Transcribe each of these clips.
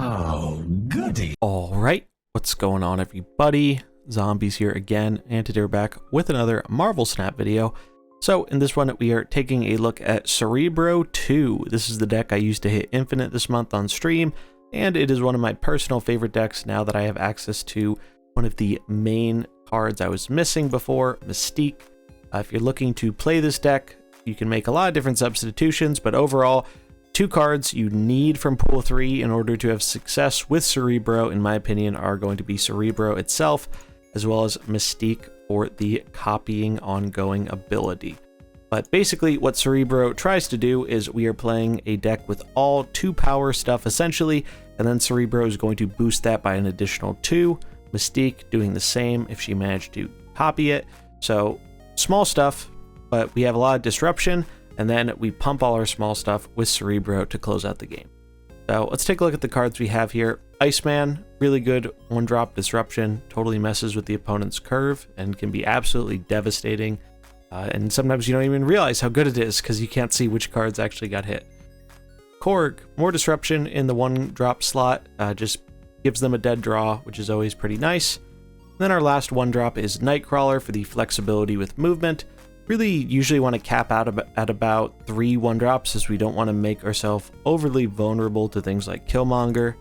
Oh, goody. All right, what's going on, everybody? Zombies here again, and today we're back with another Marvel Snap video. So in this one, we are taking a look at Cerebro 2. This is the deck I used to hit Infinite this month on stream, and it is one of my personal favorite decks now that I have access to one of the main cards I was missing before, Mystique. If you're looking to play this deck, you can make a lot of different substitutions, but overall, two cards you need from pool 3 in order to have success with Cerebro, in my opinion, are going to be Cerebro itself, as well as Mystique for the copying ongoing ability. But basically what Cerebro tries to do is we are playing a deck with all 2 power stuff essentially, and then Cerebro is going to boost that by an additional 2. Mystique doing the same if she managed to copy it. So small stuff, but we have a lot of disruption, and then we pump all our small stuff with Cerebro to close out the game. So let's take a look at the cards we have here. Iceman, really good 1-drop disruption, totally messes with the opponent's curve and can be absolutely devastating. And sometimes you don't even realize how good it is because you can't see which cards actually got hit. Korg, more disruption in the 1-drop slot, just gives them a dead draw, which is always pretty nice. And then our last 1-drop is Nightcrawler for the flexibility with movement. Really usually want to cap out at about 3 1-drops, as we don't want to make ourselves overly vulnerable to things like Killmonger.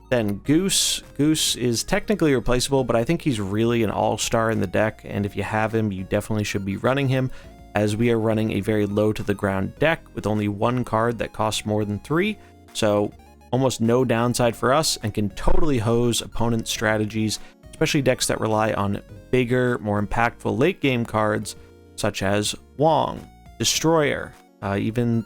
Then Goose. Goose is technically replaceable, but I think he's really an all-star in the deck, and if you have him, you definitely should be running him, as we are running a very low to the ground deck with only 1 card that costs more than 3, so almost no downside for us and can totally hose opponent strategies, especially decks that rely on bigger, more impactful late game cards such as Wong, Destroyer, even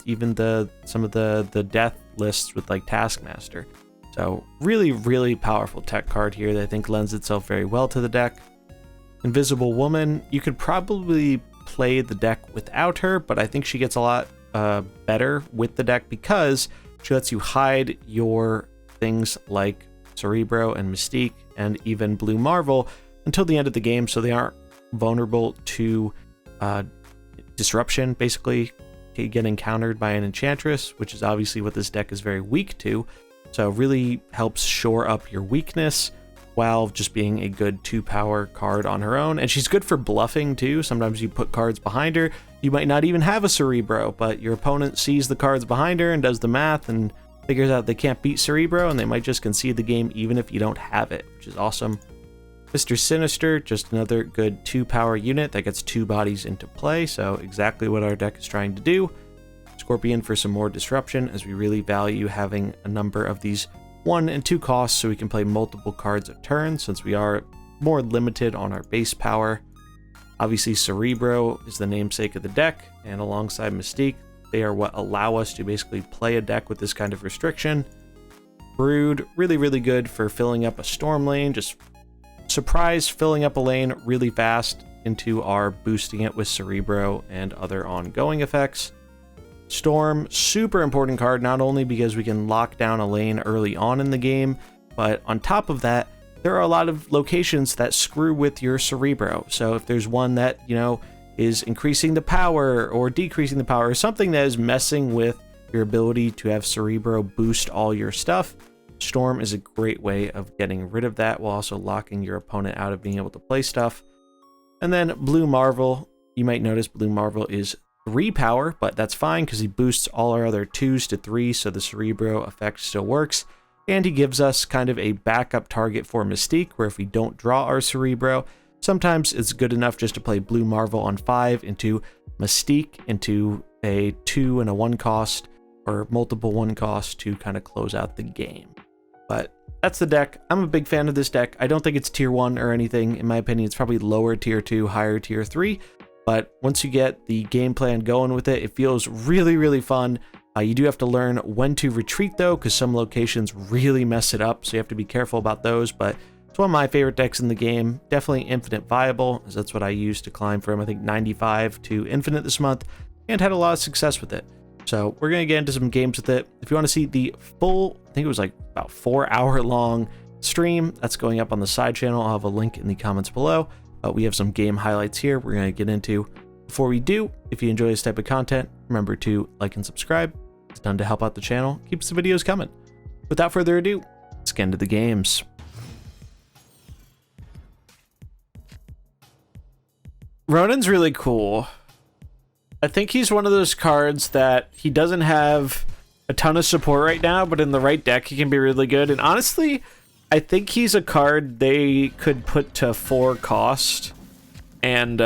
some of the death lists with like Taskmaster. So really powerful tech card here that I think lends itself very well to the deck. Invisible Woman, you could probably play the deck without her, but I think she gets a lot better with the deck because she lets you hide your things like Cerebro and Mystique and even Blue Marvel until the end of the game, so they aren't vulnerable to disruption, basically getting countered by an Enchantress, which is obviously what this deck is very weak to. So really helps shore up your weakness while just being a good 2-power card on her own. And she's good for bluffing too. Sometimes you put cards behind her. You might not even have a Cerebro, but your opponent sees the cards behind her and does the math and figures out they can't beat Cerebro, and they might just concede the game even if you don't have it, which is awesome. Mr. Sinister, just another good 2-power unit that gets 2 bodies into play, so exactly what our deck is trying to do. Scorpion for some more disruption, as we really value having a number of these 1 and 2 costs so we can play multiple cards a turn, since we are more limited on our base power. Obviously Cerebro is the namesake of the deck, and alongside Mystique, they are what allow us to basically play a deck with this kind of restriction. Brood, really good for filling up a storm lane, just surprise filling up a lane really fast into our boosting it with Cerebro and other ongoing effects. Storm, super important card, not only because we can lock down a lane early on in the game, but on top of that, there are a lot of locations that screw with your Cerebro. So if there's one that, is increasing the power or decreasing the power, or something that is messing with your ability to have Cerebro boost all your stuff, Storm is a great way of getting rid of that while also locking your opponent out of being able to play stuff. And then Blue Marvel, you might notice Blue Marvel is 3 power, but that's fine because he boosts all our other 2s to 3, so the Cerebro effect still works. And he gives us kind of a backup target for Mystique, where if we don't draw our Cerebro, sometimes it's good enough just to play Blue Marvel on 5 into Mystique into a 2 and a 1 cost, or multiple 1 cost to kind of close out the game. But that's the deck. I'm a big fan of this deck. I don't think it's tier 1 or anything. In my opinion, it's probably lower tier 2, higher tier 3. But once you get the game plan going with it, it feels really fun. You do have to learn when to retreat though, because some locations really mess it up, so you have to be careful about those. But it's one of my favorite decks in the game. Definitely infinite viable, as that's what I used to climb from, I think, 95 to infinite this month, and had a lot of success with it. So we're going to get into some games with it. If you want to see the full, I think it was like about 4-hour long stream, that's going up on the side channel. I'll have a link in the comments below. We have some game highlights here we're going to get into. Before we do, if you enjoy this type of content, remember to like and subscribe. It's done to help out the channel, keeps the videos coming. without further ado, let's get into the games. Ronin's really cool. I think he's one of those cards that he doesn't have a ton of support right now, but in the right deck he can be really good. And honestly, I think he's a card they could put to 4 cost, and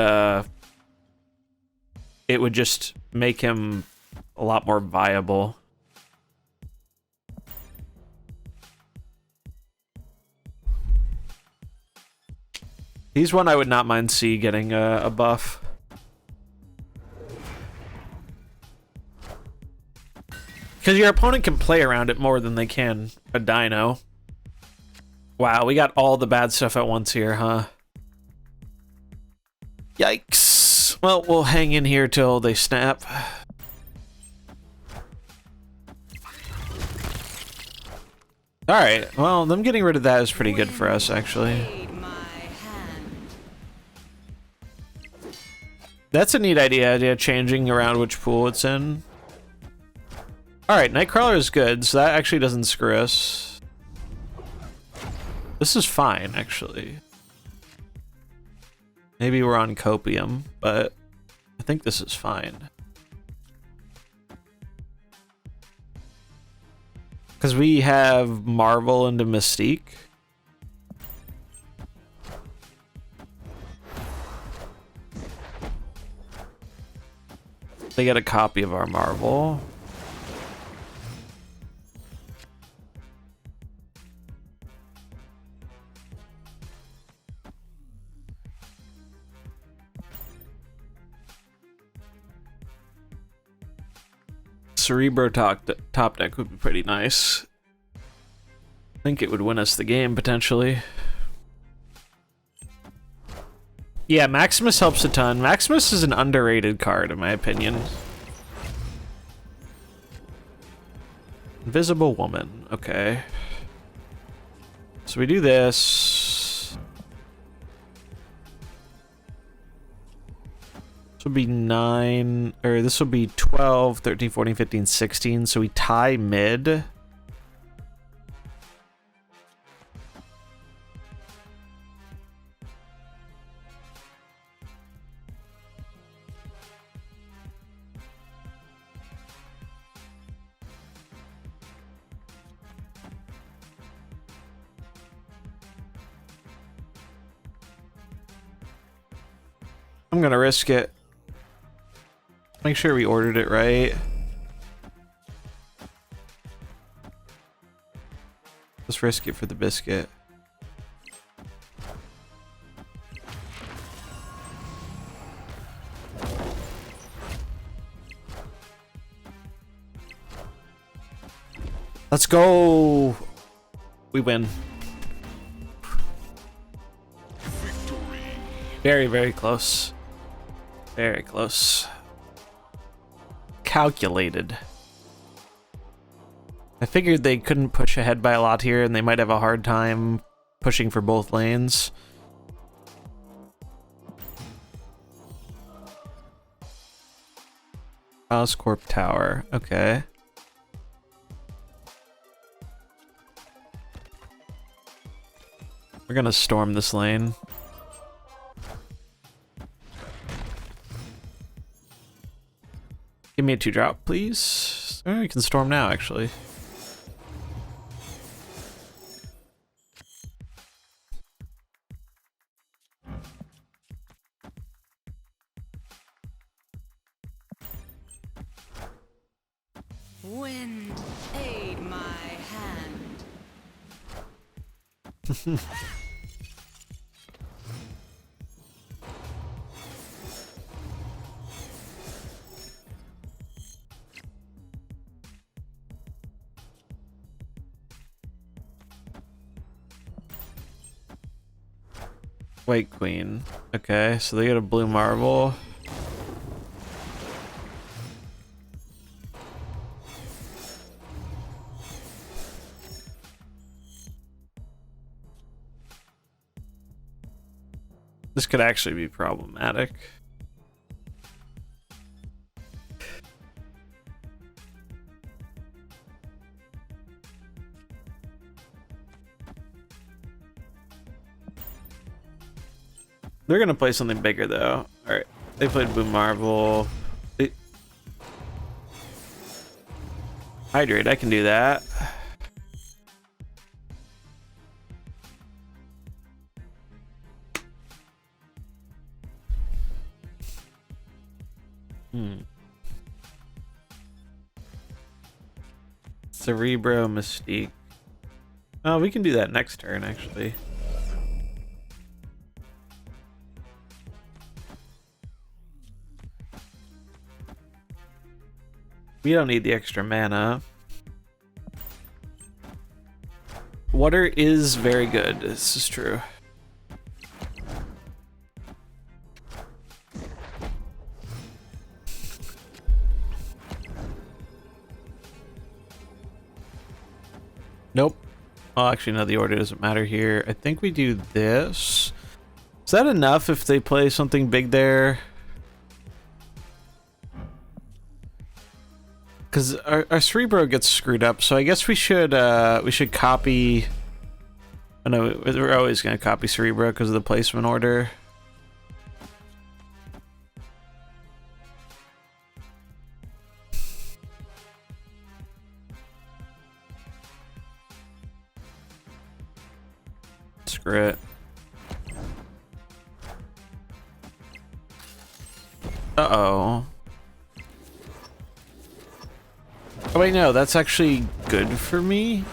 it would just make him a lot more viable. He's one I would not mind see getting a buff. Because your opponent can play around it more than they can a dino. Wow, we got all the bad stuff at once here, huh? Yikes. Well, we'll hang in here till they snap. Alright, well, them getting rid of that is pretty good for us, actually. That's a neat idea, changing around which pool it's in. Alright, Nightcrawler is good, so that actually doesn't screw us. This is fine, actually. Maybe we're on Copium, but I think this is fine. Because we have Marvel into Mystique. They get a copy of our Marvel. Cerebro top deck would be pretty nice. I think it would win us the game, potentially. Yeah, Maximus helps a ton. Maximus is an underrated card, in my opinion. Invisible Woman. Okay. So we do this. This would be 9, or this would be 12, 13, 14, 15, 16. So we tie mid. I'm gonna risk it. Make sure we ordered it right. Let's risk it for the biscuit. Let's go. We win. Victory. Very, very close. Very close. Calculated. I figured they couldn't push ahead by a lot here, and they might have a hard time pushing for both lanes. Oscorp Tower. Okay. We're gonna storm this lane. Give me a 2-drop, please. Oh, we can storm now, actually. Wind, aid my hand. White Queen. Okay, so they get a blue marble. This could actually be problematic. They're gonna play something bigger though. Alright. They played Blue Marvel. Hydrate, I can do that. Cerebro Mystique. Oh, we can do that next turn, actually. We don't need the extra mana. Water is very good. This is true. Nope. Oh, actually, no, the order doesn't matter here. I think we do this. Is that enough if they play something big there? Because our Cerebro gets screwed up, so I guess we should copy. Oh no, we're always gonna copy Cerebro because of the placement order. Screw it. Uh-oh. Oh wait, no, that's actually good for me.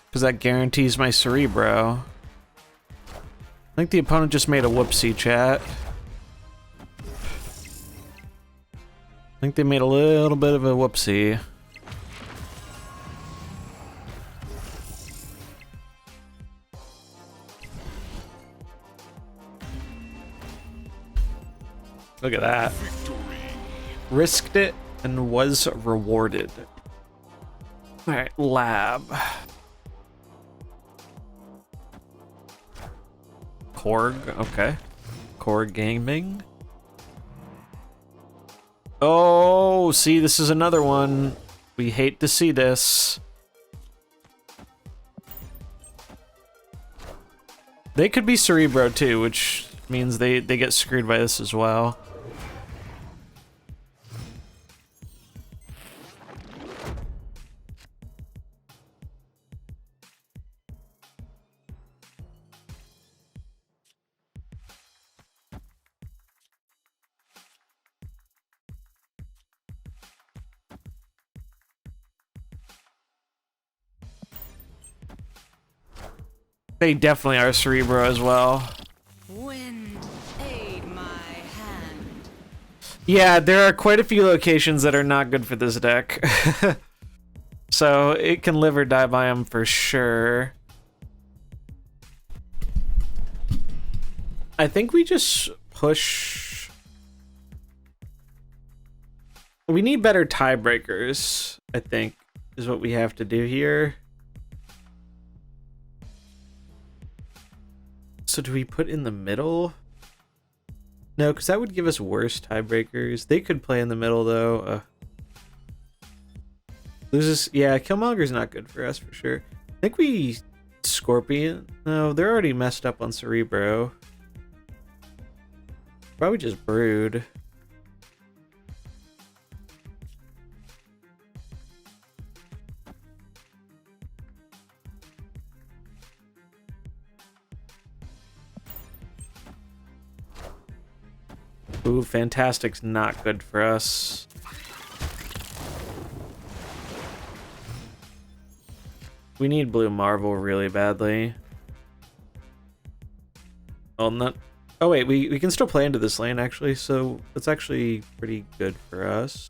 Because that guarantees my Cerebro. I think the opponent just made a whoopsie, chat. I think they made a little bit of a whoopsie. Look at that. Risked it and was rewarded. Alright, lab. Korg, okay. Korg Gaming. Oh, see, this is another one. We hate to see this. They could be Cerebro too, which means they get screwed by this as well. They definitely are Cerebro as well. Wind, aid my hand. Yeah, there are quite a few locations that are not good for this deck. So it can live or die by them for sure. I think we just push. We need better tiebreakers, I think, is what we have to do here. So do we put in the middle? No, because that would give us worse tiebreakers. They could play in the middle, though. Loses. Yeah, Killmonger's not good for us, for sure. I think we Scorpion. No, they're already messed up on Cerebro. Probably just Brood. Ooh, Fantastic's not good for us. We need Blue Marvel really badly. Well, not. Oh wait, we can still play into this lane actually, so that's actually pretty good for us.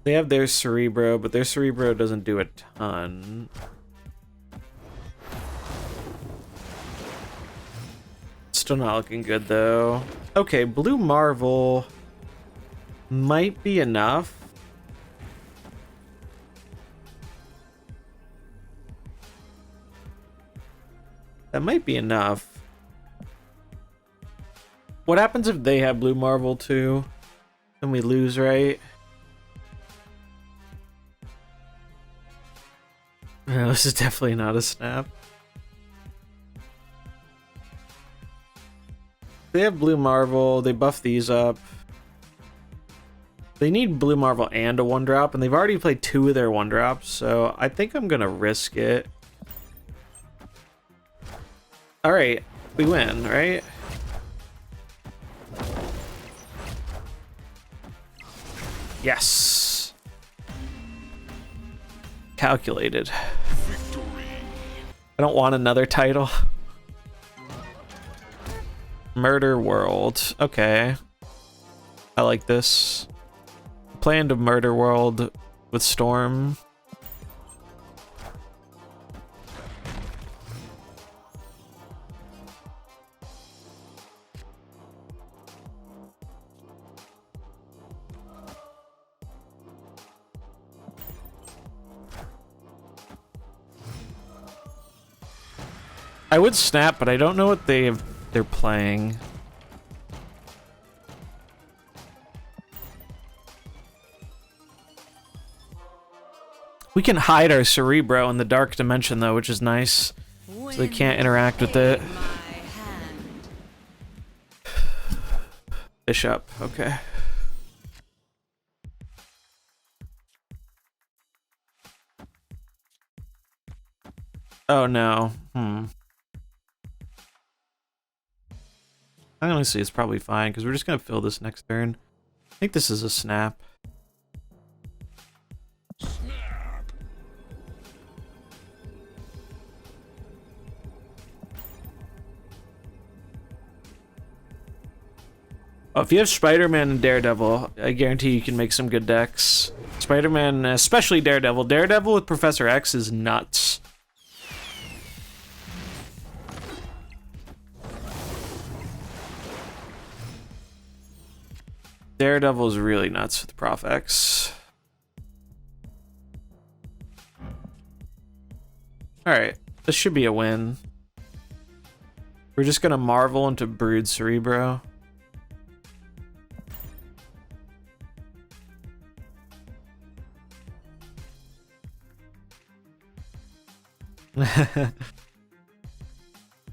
They have their Cerebro, but their Cerebro doesn't do a ton. Still not looking good though. Okay, Blue Marvel might be enough. That might be enough. What happens if they have blue marble too? Then we lose, right? No, this is definitely not a snap. They have blue marble, they buff these up. They need blue marble and a 1-drop, and they've already played 2 of their 1-drops, so I think I'm gonna risk it. Alright, we win, right? Yes. Calculated. Victory. I don't want another title. Murder World. Okay. I like this. Plan to Murder World with Storm. I would snap, but I don't know what they're playing. We can hide our Cerebro in the dark dimension though, which is nice. So they can't interact with it. Bishop, okay. Oh no. Honestly, it's probably fine because we're just gonna fill this next turn. I think this is a snap. Oh, if you have Spider-Man and Daredevil, I guarantee you can make some good decks. Spider-Man, especially Daredevil. Daredevil with Professor X is nuts. Daredevil is really nuts with Prof X. Alright, this should be a win. We're just gonna Marvel into Brood Cerebro.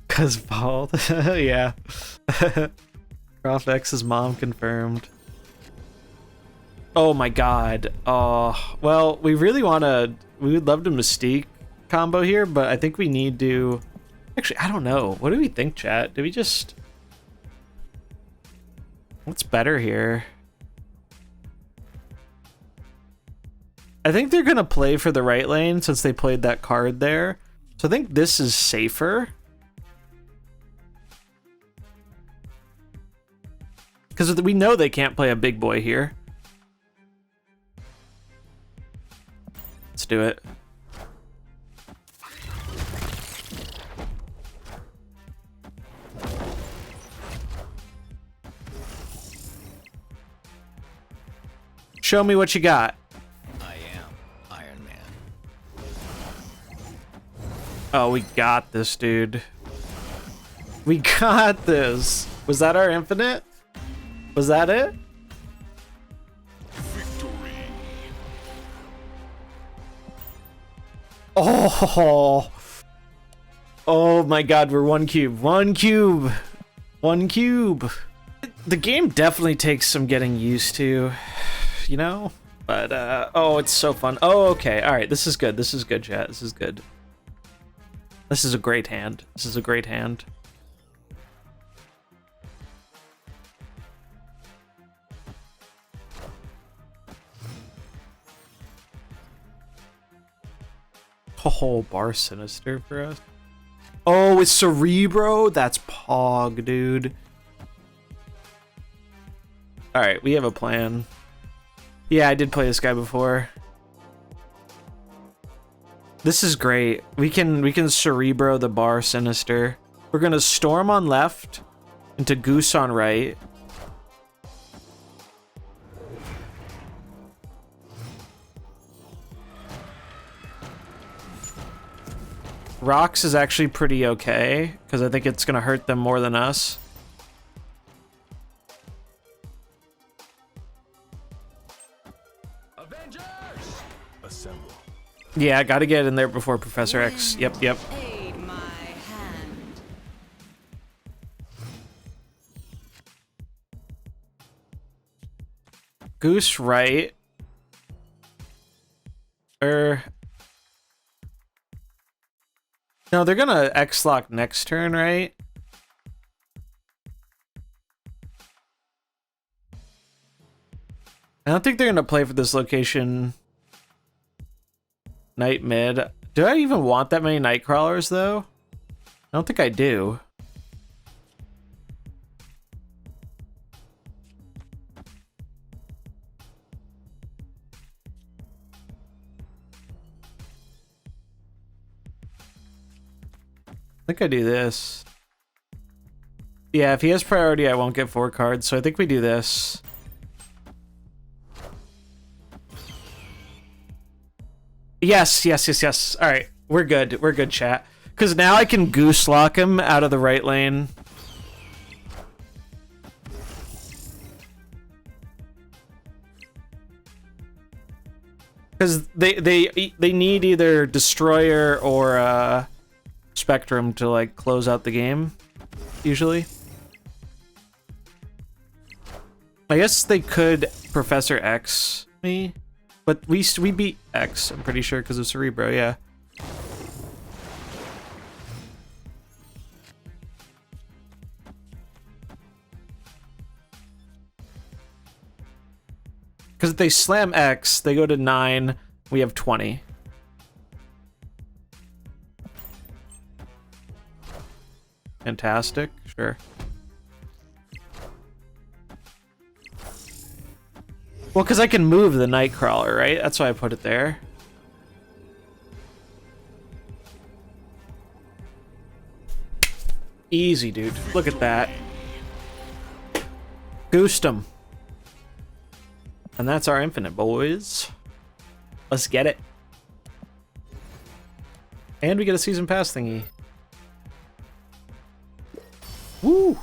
Cause bald. Yeah. Prof X's mom confirmed. Oh my god. Oh, well, we really want to... We would love to Mystique combo here, but I think we need to... Actually, I don't know. What do we think, chat? Do we just... What's better here? I think they're going to play for the right lane since they played that card there. So I think this is safer. Because we know they can't play a big boy here. Let's do it. Show me what you got. I am Iron Man. Oh, we got this, dude. We got this. Was that our infinite? Was that it? Victory. Oh. Oh my god, we're 1 cube. 1 cube. 1 cube. The game definitely takes some getting used to, you know? But, oh, it's so fun. Oh, okay. All right, this is good. This is good, chat. This is good. This is a great hand. This is a great hand. Oh, bar sinister for us. Oh, it's Cerebro? That's Pog, dude. Alright, we have a plan. Yeah, I did play this guy before. This is great. We can Cerebro the bar sinister. We're gonna Storm on left into Goose on right. Rocks is actually pretty okay, because I think it's going to hurt them more than us. Yeah, gotta get in there before Professor X. Yep. Aid my hand. Goose right. No, they're gonna X-lock next turn, right? I don't think they're gonna play for this location. Night mid. Do I even want that many night crawlers though? I don't think I do. I think I do this. Yeah, if he has priority, I won't get 4 cards, so I think we do this. Yes. All right, we're good. We're good, chat. Because now I can goose lock him out of the right lane. Because they need either Destroyer or Spectrum to like close out the game, usually. I guess they could Professor X me, but we beat X, I'm pretty sure, because of Cerebro, yeah. Because if they slam X, they go to 9, we have 20. Fantastic, sure. Well, because I can move the Nightcrawler, right? That's why I put it there. Easy, dude. Look at that. Goosed him. And that's our infinite, boys. Let's get it. And we get a season pass thingy. Woo!